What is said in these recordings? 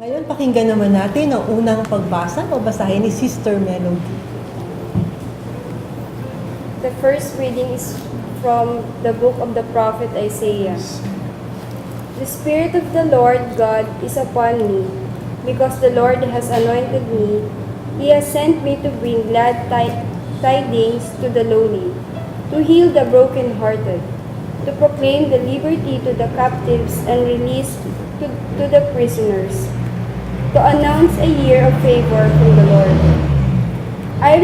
Ngayon, pakinggan naman natin ang unang pagbasa o basahin ni Sister Melody. The first reading is from the book of the prophet Isaiah. The Spirit of the Lord God is upon me, because the Lord has anointed me. He has sent me to bring glad tidings to the lowly, to heal the brokenhearted, to proclaim the liberty to the captives and release to the prisoners, to announce a year of favor from the Lord. I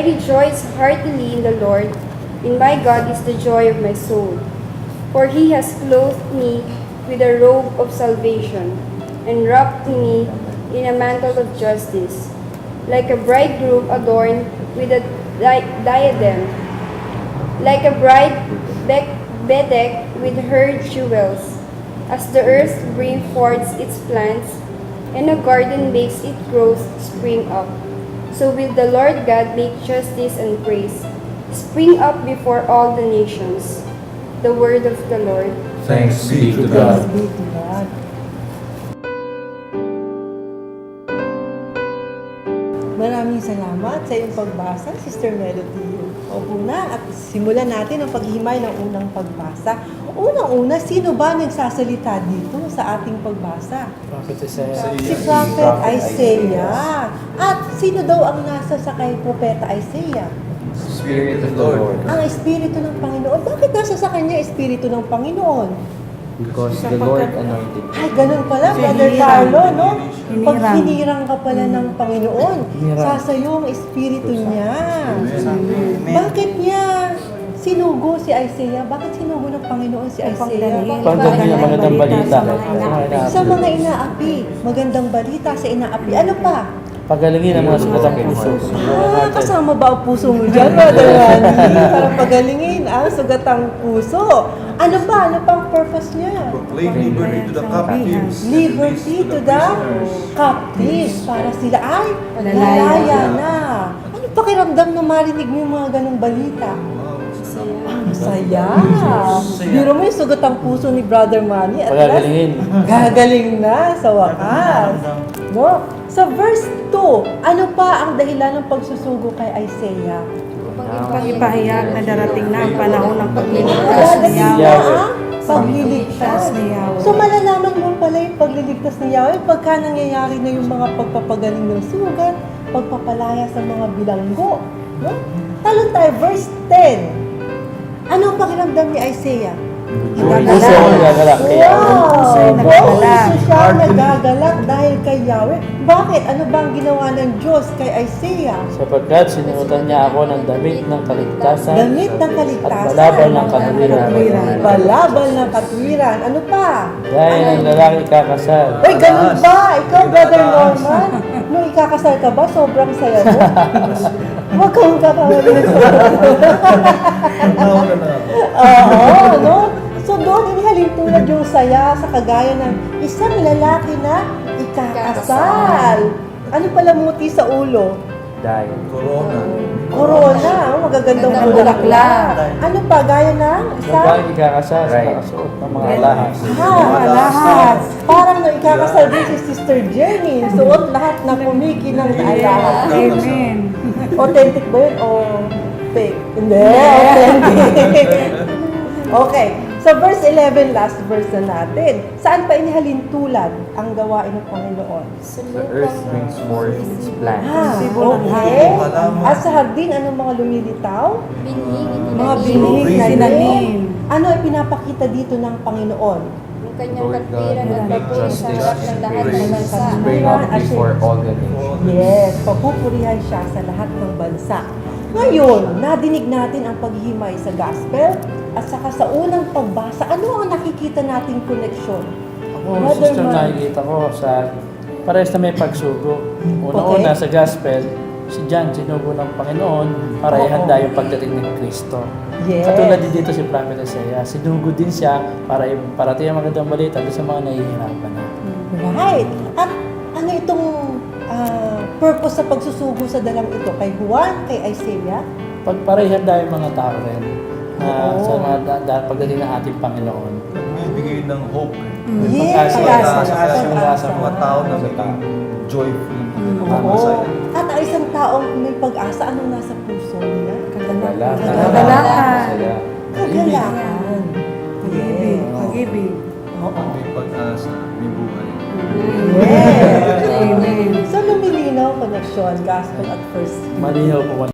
rejoice heartily in the Lord. In my God is the joy of my soul. For he has clothed me with a robe of salvation, and wrapped me in a mantle of justice, like a bridegroom adorned with a diadem, like a bride bedecked with her jewels. As the earth brings forth its plants, and a garden makes its growth spring up, so will the Lord God make justice and praise spring up before all the nations. The word of the Lord. Thanks be to God. Praise be to God. Maraming salamat sa iyong pagbasa, Sister Melody. O una, at simulan natin ang paghihimay ng unang pagbasa. Unang-una, sino ba nagsasalita dito sa ating pagbasa? Prophet Isaiah. Si Prophet Isaiah. At sino daw ang nasa sa kay Propeta Isaiah? Spirit of the Lord. Ang Espiritu ng Panginoon. Bakit nasa sa kanya Espiritu ng Panginoon? Because the Lord anointed me. Ay, ganun pala, Si Brother hinirang. Carlo, no? Pag Hinirang. hinirang ka pala ng Panginoon, Hinirang. sasayo ang Espiritu niya. Amen. Bakit niya sinugo si Isaiah? Bakit sinugo ng Panginoon si Isaiah? Pagdating ng magandang balita. Sa mga inaapi, magandang balita sa inaapi. Ano pa? Pagalingin ang mga sugat ng puso. Kasama ba ang puso mo dyan, Brother Randy? Para pagalingin ang sugatang puso. Ano pa? Ano pang purpose niya? Proclaim liberty to the captives. Liberty to the captives. Para sila ay lalaya na. Ano pakiramdam na marinig mo yung mga ganong balita? Ang saya. Biro mo yung sugatang puso ni Brother Manny. At last, Pagalingin. gagaling na sa wakas. No? Sa verse 2, ano pa ang dahilan ng pagsusugo kay Isaiah? Pag-ipahayag na darating na ang panahon ng pagliligtas ni Dadating na Yahweh. ang pagliligtas. ni Yahweh. So malalaman mo pala yung pagliligtas ni Yahweh pagka nangyayari na yung mga pagpapagaling ng sugat, pagpapalaya sa mga bilanggo. No? Talon tayo, verse 10. Ano ang pakiramdam ni Isaiah? Puso ang gagalak kay Yahweh. Wow! Puso'y nagagalak. Puso siya nagagalak dahil kay Yahweh. Bakit? Ano ba ang ginawa ng Diyos kay Isaiah? Sapagkat sinuotan niya ako ng damit ng kaligtasan Damit ng at kaligtasan. balabal ng katwiran. Balabal ng katwiran. Ano pa? Dahil ang lalaki kakasal. Uy, ganun ba? Ikaw, Brother Norman? Nung ikakasal ka ba, sobrang saya mo? Huwag kang kakawali ng Tao na lang. Oo, no? So doon, inihalin tulad yung saya sa kagaya ng isang lalaki na ikakasal. Ano pala muti sa ulo? Dahil. Corona. Corona, magagandang bulaklak. Ano pa, gaya ng isang Babaeng ikakasal sa nakasuot ng mga lahas. lahas. Parang nung ikakasal din si Sister Jenny, suot lahat na kumikinang alahas. Amen. Authentic ba yun o fake? Hindi, authentic. Okay, so verse 11, last verse na natin. Saan pa inihalin tulad ang gawain ng Panginoon? The earth brings forth its plants. Okay. At sa hardin, anong mga lumilitaw? Mga binig na Sinanim. Ano ay pinapakita dito ng Panginoon? Yung kanyang Lord God, katwiran at make papuri sa justice harap ng and lahat ng praise bansa. spring up before all the nations. Yes, papupurihan siya sa lahat ng bansa. Ngayon, nadinig natin ang paghihimay sa gospel at saka sa unang pagbasa. Ano ang nakikita nating koneksyon? Ako, sister, nakikita ko sa parehas na may pagsugo. Una-una sa gospel, si John sinugo ng Panginoon para ihanda yung pagdating ng Kristo. Yes. Katulad din dito si Prophet Isaiah, sinugo din siya para parating ang magandang balita doon sa mga nahihirapan na. Right. At ano itong purpose sa pagsusugo sa dalang ito? Kay Juan, kay Isaiah? Pagparehanda yung mga tao rin na sa mga pagdating ng ating Panginoon. Bibigay ng hope. Yes, pag-asa, pag-asa, Kaya sa pag-asa. mga tao na maging joyful. Oo. Masaya. At ang isang taong may pag-asa, anong nasa puso niya? Kagalakan. Kagalakan. Saya. Kagalakan. Pag-ibig. Yes. Pag-ibig. Oo. May pag-asa, may buhay. Yes. Amen. So, lumilinaw, connection, gospel at first. Malinaw po